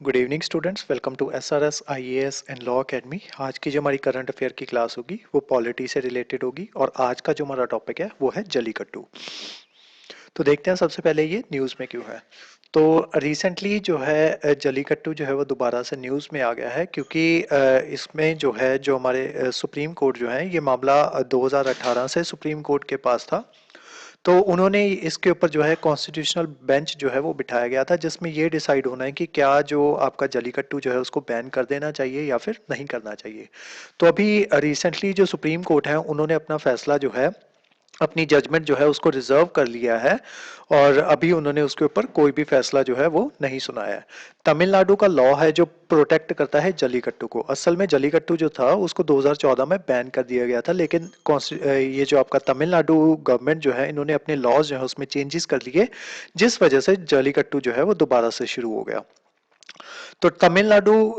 Good evening students, welcome to SRS IAS and law academy. आज की जो हमारी करंट अफेयर की क्लास होगी वो पॉलिटी से रिलेटेड होगी और आज का जो हमारा टॉपिक है वो है जलीकट्टू। तो देखते हैं सबसे पहले ये न्यूज़ में क्यों है। तो रिसेंटली जो है जलीकट्टू जो है वो दोबारा से न्यूज़ में आ गया है क्योंकि इसमें जो है जो हमारे सुप्रीम कोर्ट जो है ये मामला 2018 से सुप्रीम कोर्ट के पास था। तो उन्होंने इसके ऊपर जो है कॉन्स्टिट्यूशनल बेंच जो है वो बिठाया गया था जिसमें ये डिसाइड होना है कि क्या जो आपका जलीकट्टू जो है उसको बैन कर देना चाहिए या फिर नहीं करना चाहिए। तो अभी रिसेंटली जो सुप्रीम कोर्ट है उन्होंने अपना फैसला जो है अपनी जजमेंट जो है उसको रिजर्व कर लिया है और अभी उन्होंने उसके ऊपर कोई भी फैसला जो है वो नहीं सुनाया है। तमिलनाडु का लॉ है जो प्रोटेक्ट करता है जलीकट्टू को। असल में जलीकट्टू जो था उसको 2014 में बैन कर दिया गया था, लेकिन ये जो आपका तमिलनाडु गवर्नमेंट जो है इन्होंने अपने लॉज जो है उसमें चेंजेस कर लिए, जिस वजह से जलीकट्टू जो है वो दोबारा से शुरू हो गया। तो तमिलनाडु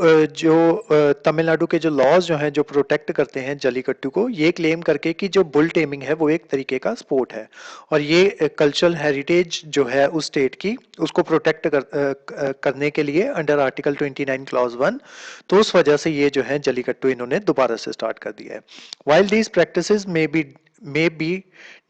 के जो लॉज जो हैं जो प्रोटेक्ट करते हैं जलीकट्टू को, ये क्लेम करके कि जो बुल टेमिंग है वो एक तरीके का स्पोर्ट है और ये कल्चरल हेरिटेज जो है उस स्टेट की उसको प्रोटेक्ट करने के लिए अंडर आर्टिकल 29 क्लॉज 1, तो उस वजह से ये जो है जलीकट्टू इन्होंने दोबारा से स्टार्ट कर दिया है। While these practices may be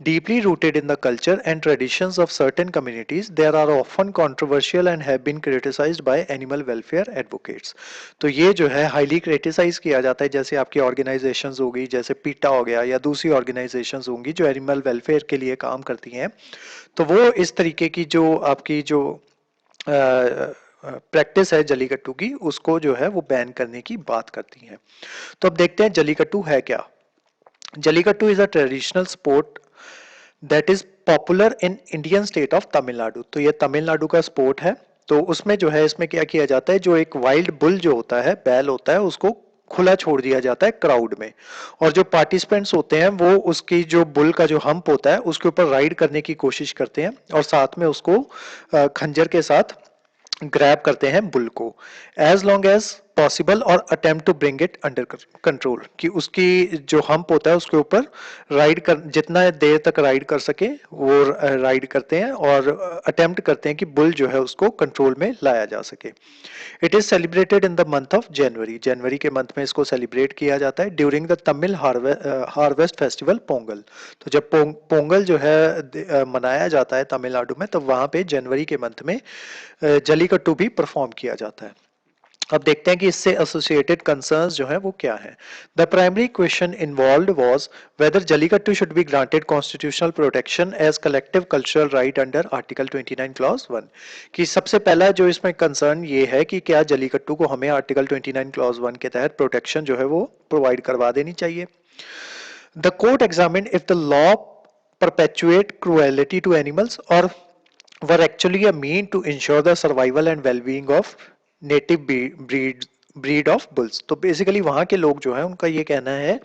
deeply rooted in the culture and traditions of certain communities, there are often controversial and have been criticized by animal welfare advocates। तो ये जो है हाईली क्रिटिसाइज किया जाता है, जैसे आपकी ऑर्गेनाइजेशंस होगी, जैसे पीटा हो गया या दूसरी ऑर्गेनाइजेशंस होंगी जो एनिमल वेलफेयर के लिए काम करती हैं, तो वो इस तरीके की जो आपकी जो प्रैक्टिस है जलीकट्टू की उसको जो है वो बैन करने की बात करती हैं। तो अब देखते हैं जलीकट्टू है क्या। Jallikattu is a traditional sport that is popular in Indian state of Tamil Nadu. तो ये तमिलनाडु का स्पोर्ट है। तो उसमें जो है इसमें क्या किया जाता है, जो एक वाइल्ड बुल जो होता है, बैल होता है, उसको खुला छोड़ दिया जाता है क्राउड में, और जो पार्टिसिपेंट्स होते हैं वो उसकी जो बुल का जो हम्प होता है उसके ऊपर राइड करने की कोशिश करते हैं और साथ में उसको खंजर के साथ ग्रैब करते हैं बुल को एज लॉन्ग एज पॉसिबल और attempt to bring it under control, कि उसकी जो हम्प होता है उसके ऊपर राइड कर जितना देर तक राइड कर सके वो राइड करते हैं और अटेम्प्ट करते हैं कि बुल जो है उसको कंट्रोल में लाया जा सके। It is celebrated in the month of January. जनवरी के मंथ में इसको सेलिब्रेट किया जाता है during the Tamil harvest festival Pongal. तो जब पोंगल जो है मनाया जाता है तमिलनाडु में, तब वहां पे जनवरी के मंथ में जलीकट्टू भी परफॉर्म किया जाता है। अब देखते हैं कि इससे एसोसिएटेड कंसर्न्स जो है वो क्या है। The primary question involved was whether jallikattu should be granted constitutional protection as collective cultural right under article 29 clause 1। कि सबसे पहला जो इसमें कंसर्न ये है कि क्या जलीकट्टू को हमें आर्टिकल 29 क्लॉज 1 के तहत प्रोटेक्शन जो है वो प्रोवाइड करवा देनी चाहिए। The court examined if the law perpetuate cruelty to animals or were actually a mean to ensure the survival and well-being of native breed of bulls। तो बेसिकली वहाँ के लोग जो है उनका ये कहना है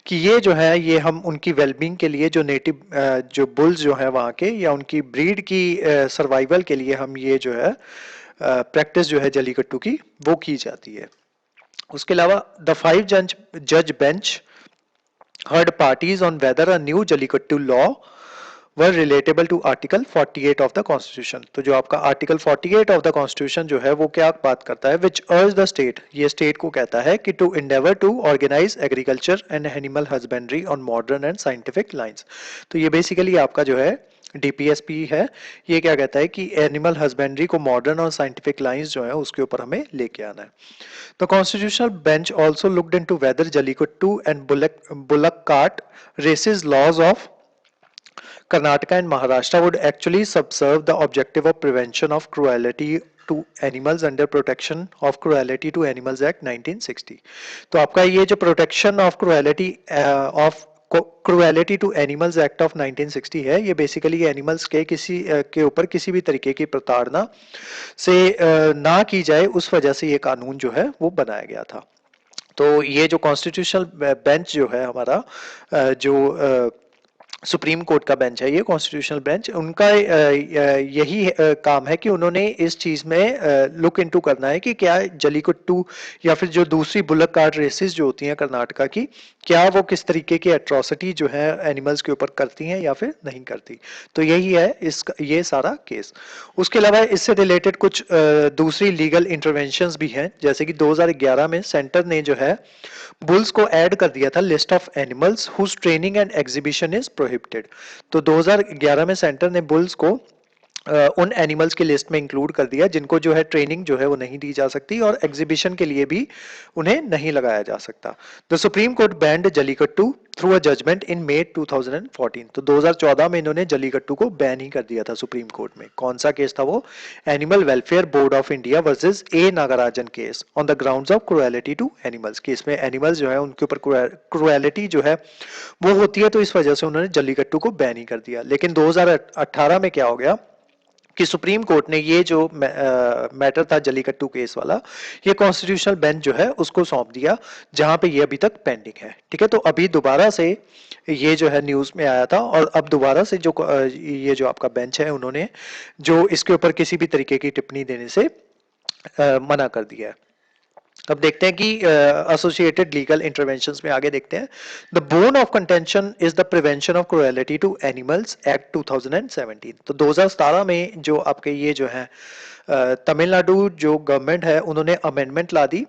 कि ये जो है ये हम उनकी वेलबींग के लिए जो नेटिव जो बुल्स जो है वहाँ के या उनकी ब्रीड की सर्वाइवल के लिए हम ये जो है प्रैक्टिस जो है जलीकट्टू की वो की जाती है। उसके अलावा द 5 जज bench heard parties on whether a new Jallikattu law were relatable to Article 48 of the Constitution। तो जो आपका Article 48 of the Constitution जो है वो क्या बात करता है, which urge the state, ये state को कहता है कि to endeavor to organize agriculture and animal husbandry on modern and scientific lines। तो ये basically आपका जो है DPSP है, ये क्या कहता है कि एनिमल हस्बेंड्री को मॉडर्न और साइंटिफिक लाइंस जो है उसके ऊपर हमें लेके आना है। The constitutional bench also looked into whether Jallikattu and bullock cart races laws of Karnataka and Maharashtra would actually subserve the objective of prevention of cruelty to animals under Protection of Cruelty to Animals Act 1960। तो आपका ये जो protection of cruelty to animals act of 1960 है, ये basically animals के किसी के ऊपर किसी भी तरीके की प्रताड़ना से ना की जाए, उस वजह से ये कानून जो है वो बनाया गया था। तो ये जो कॉन्स्टिट्यूशनल बेंच जो है हमारा जो सुप्रीम कोर्ट का बेंच है, ये कॉन्स्टिट्यूशनल बेंच, उनका यही काम है कि उन्होंने इस चीज में लुक इनटू करना है कि क्या जलीकट्टू या फिर जो दूसरी बुलक कार्ट रेसेस जो होती हैं कर्नाटका की, क्या वो किस तरीके की एट्रोसिटी जो है एनिमल्स के ऊपर करती हैं या फिर नहीं करती। तो यही है इसका ये सारा केस। उसके अलावा इससे रिलेटेड कुछ दूसरी लीगल इंटरवेंशंस भी हैं, जैसे कि 2011 में सेंटर ने जो है बुल्स को ऐड कर दिया था list of animals whose training and exhibition is prohibited. तो 2011 में सेंटर ने बुल्स को उन एनिमल्स की लिस्ट में इंक्लूड कर दिया जिनको जो है ट्रेनिंग जो है वो नहीं दी जा सकती और एग्जीबिशन के लिए भी उन्हें नहीं लगाया जा सकता। The supreme court banned jallikattu through a judgement in May 2014। तो 2014 में इन्होंने जलीकट्टू को बैन ही कर दिया था सुप्रीम कोर्ट में। कौन सा केस था वो? Animal welfare board of India versus A Nagarajan case on the grounds of cruelty to animals. Case में एनिमल्स जो है उनके ऊपर क्रुएलिटी जो है वो होती है, तो इस वजह से उन्होंने जलीकट्टू को बैन ही कर दिया। लेकिन 2018 में क्या हो गया कि सुप्रीम कोर्ट ने ये जो मैटर था जलीकट्टू केस वाला, ये कॉन्स्टिट्यूशनल बेंच जो है उसको सौंप दिया, जहां पे ये अभी तक पेंडिंग है। ठीक है, तो अभी दोबारा से ये जो है न्यूज में आया था और अब दोबारा से जो ये जो आपका बेंच है उन्होंने जो इसके ऊपर किसी भी तरीके की टिप्पणी देने से मना कर दिया है। अब देखते हैं कि एसोसिएटेड लीगल इंटरवेंशंस में आगे देखते हैं। The bone of contention is the prevention of cruelty to animals act 2017। तो 2017 में जो आपके ये जो है तमिलनाडु जो गवर्नमेंट है उन्होंने अमेंडमेंट ला दी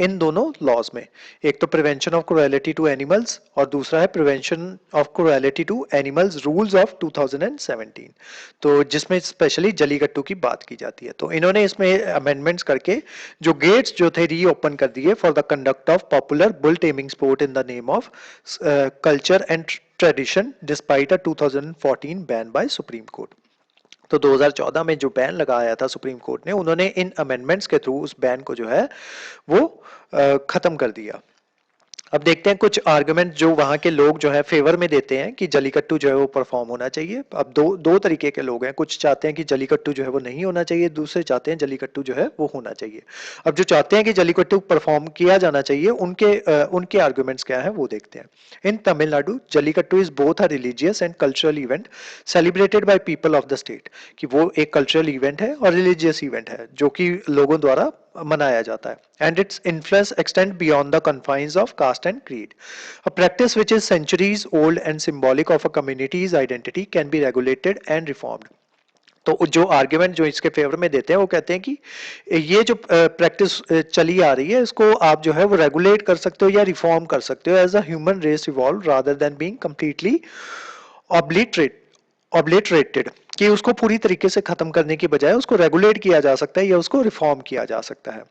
इन दोनों लॉज में। एक तो prevention of cruelty to animals और दूसरा है prevention of cruelty to animals rules of 2017, तो जिसमें स्पेशली जलीकट्टू की बात की जाती है। तो इन्होंने इसमें अमेंडमेंट्स करके जो गेट्स जो थे री ओपन कर दिए for the conduct of popular bull taming sport in the name of culture and tradition despite a 2014 ban by supreme court. तो 2014 में जो बैन लगाया था सुप्रीम कोर्ट ने, उन्होंने इन अमेंडमेंट्स के थ्रू उस बैन को जो है वो खत्म कर दिया। अब देखते हैं कुछ आर्गुमेंट जो वहां के लोग जो है फेवर में देते हैं कि जलीकट्टू जो है वो परफॉर्म होना चाहिए। अब दो तरीके के लोग हैं, कुछ चाहते हैं कि जलीकट्टू जो है वो नहीं होना चाहिए, दूसरे चाहते हैं जलीकट्टू जो है वो होना चाहिए। अब जो चाहते हैं कि जलीकट्टू परफॉर्म किया जाना चाहिए उनके आर्गुमेंट्स क्या है वो देखते हैं। In Tamil Nadu Jallikattu is both a religious and cultural event celebrated by people of the state, कि वो एक कल्चरल इवेंट है और रिलीजियस इवेंट है जो कि लोगों द्वारा मनाया जाता है। And its influence extend beyond the confines of caste and creed. A practice which is centuries old and symbolic of a community's identity can be regulated and reformed. तो जो आर्ग्यूमेंट जो इसके फेवर में देते हैं वो कहते हैं कि ये जो प्रैक्टिस चली आ रही है इसको आप जो है वो रेगुलेट कर सकते हो या रिफॉर्म कर सकते हो as a human race evolve rather than being completely obliterate obliterated, कि उसको पूरी तरीके से खत्म करने की बजाय उसको रेगुलेट किया जा सकता है या उसको रिफॉर्म किया जा सकता है।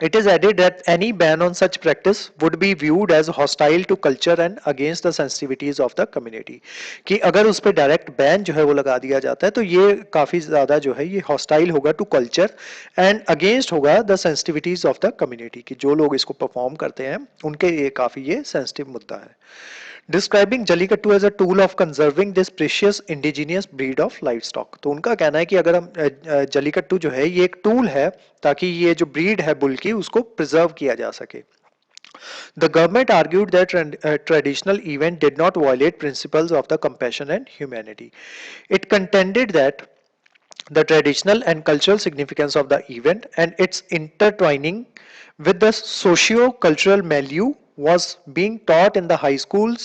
It is added that any ban on such practice would be viewed as hostile to culture and against the sensitivities of the community। कि अगर उस पर डायरेक्ट बैन जो है वो लगा दिया जाता है तो ये काफ़ी ज़्यादा जो है ये हॉस्टाइल होगा टू कल्चर एंड अगेंस्ट होगा the sensitivities of the community, कि जो लोग इसको परफॉर्म करते हैं उनके ये काफ़ी ये सेंसिटिव मुद्दा है। Describing Jallikattu as a tool of conserving this precious indigenous breed of life stock. तो उनका कहना है कि अगर हम जलीकट्टू जो है ये एक टूल है ताकि ये जो ब्रीड है बुल की उसको प्रिजर्व किया जा सके। The government argued that traditional event did not violate principles of the compassion and humanity. It contended that the traditional and cultural significance of the event and its intertwining with the socio-cultural milieu was being taught in the high school's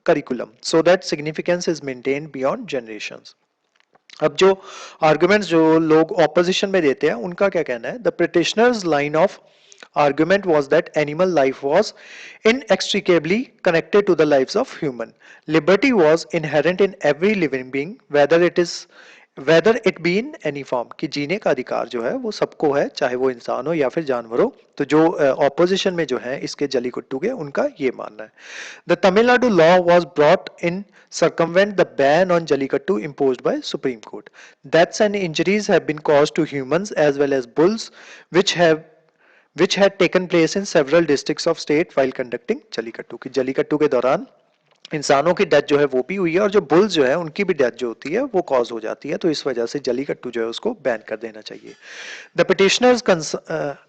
curriculum so that significance is maintained beyond generations। अब जो arguments जो लोग opposition में देते हैं उनका क्या कहना है? The petitioners line of argument was that animal life was inextricably connected to the lives of human. Liberty was inherent in every living being, whether it be in any form, कि जीने का अधिकार जो है वो सबको है, चाहे वो इंसान हो या फिर जानवर हो। तो जो ऑपोजिशन में जो है इसके जलीकट्टू के उनका ये मानना है। The Tamil Nadu law was brought in circumvent the ban on Jallikattu imposed by Supreme Court. Deaths and injuries have been caused to humans as well as bulls, which had taken place in several districts of state while conducting Jallikattu. की जलीकट्टू के दौरान इंसानों की death जो है वो भी हुई है और जो बुल्स जो है उनकी भी डेथ जो होती है वो कॉज हो जाती है, तो इस वजह से जलीकट्टू जो है उसको बैन कर देना चाहिए। The petitioners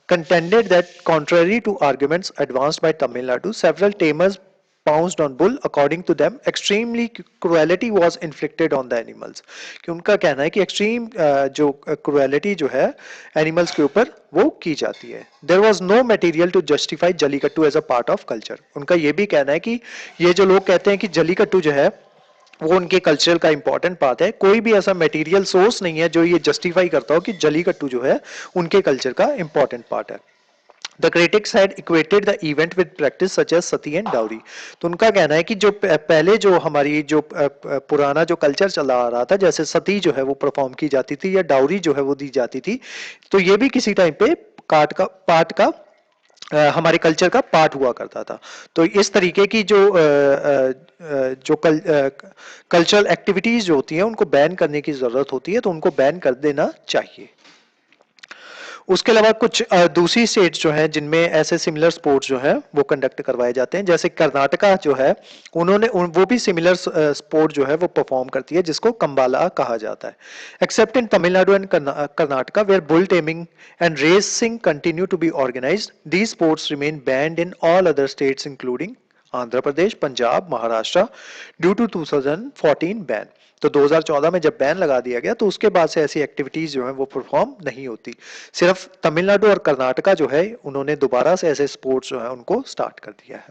contended that contrary to arguments advanced by Tamil Nadu, several tamers pounced on bull. According to them, extremely cruelty was inflicted on the animals. कि उनका कहना है कि एक्सट्रीम जो क्रुएलिटी जो है एनिमल्स के ऊपर वो की जाती है. There was no material to justify Jallikattu as a part of culture. उनका ये भी कहना है कि ये जो लोग कहते हैं कि जलीकट्टू जो है वो उनके कल्चर का इंपॉर्टेंट पार्ट है, कोई भी ऐसा मटेरियल सोर्स नहीं है जो ये जस्टिफाई करता हो कि जलीकट्टू जो है उनके कल्चर का इंपॉर्टेंट पार्ट है. The critics had equated the event with practice such as sati and dowry. तो उनका कहना है कि जो पहले जो हमारी जो पुराना जो कल्चर चला आ रहा था, जैसे सती जो है वो परफॉर्म की जाती थी या डाउरी जो है वो दी जाती थी, तो ये भी किसी टाइम पे पार्ट का हमारे कल्चर का पार्ट हुआ करता था. तो इस तरीके की जो कल्चरल एक्टिविटीज जो होती हैं उनको बैन करने की जरूरत होती है, तो उनको बैन कर देना चाहिए. उसके अलावा कुछ दूसरी स्टेट्स जो हैं जिनमें ऐसे सिमिलर स्पोर्ट्स जो हैं वो कंडक्ट करवाए जाते हैं, जैसे कर्नाटका जो है उन्होंने वो भी सिमिलर स्पोर्ट जो है वो परफॉर्म करती है जिसको कंबाला कहा जाता है. Except in Tamil Nadu and Karnataka where bull taming and racing continue to be organised, these sports remain banned in all other states including Andhra Pradesh, Punjab, Maharashtra due to 2014 ban. तो 2014 में जब बैन लगा दिया गया तो उसके बाद से ऐसी एक्टिविटीज जो है वो परफॉर्म नहीं होती. सिर्फ तमिलनाडु और कर्नाटका जो है उन्होंने दोबारा से ऐसे स्पोर्ट्स जो है उनको स्टार्ट कर दिया है.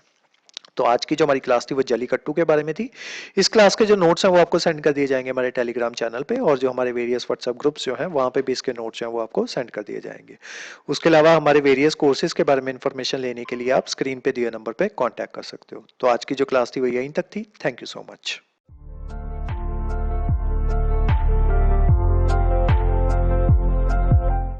तो आज की जो हमारी क्लास थी वो जलीकट्टू के बारे में थी. इस क्लास के जो नोट्स हैं वो आपको सेंड कर दिए जाएंगे हमारे टेलीग्राम चैनल पे, और जो हमारे वेरियस व्हाट्सएप ग्रुप्स जो हैं वहाँ पे भी इसके नोट्स हैं वो आपको सेंड कर दिए जाएंगे. उसके अलावा हमारे वेरियस कोर्सेज के बारे में इंफॉर्मेशन लेने के लिए आप स्क्रीन पे दिए नंबर पे कॉन्टैक्ट कर सकते हो. तो आज की जो क्लास थी वो यहीं तक थी. Thank you so much.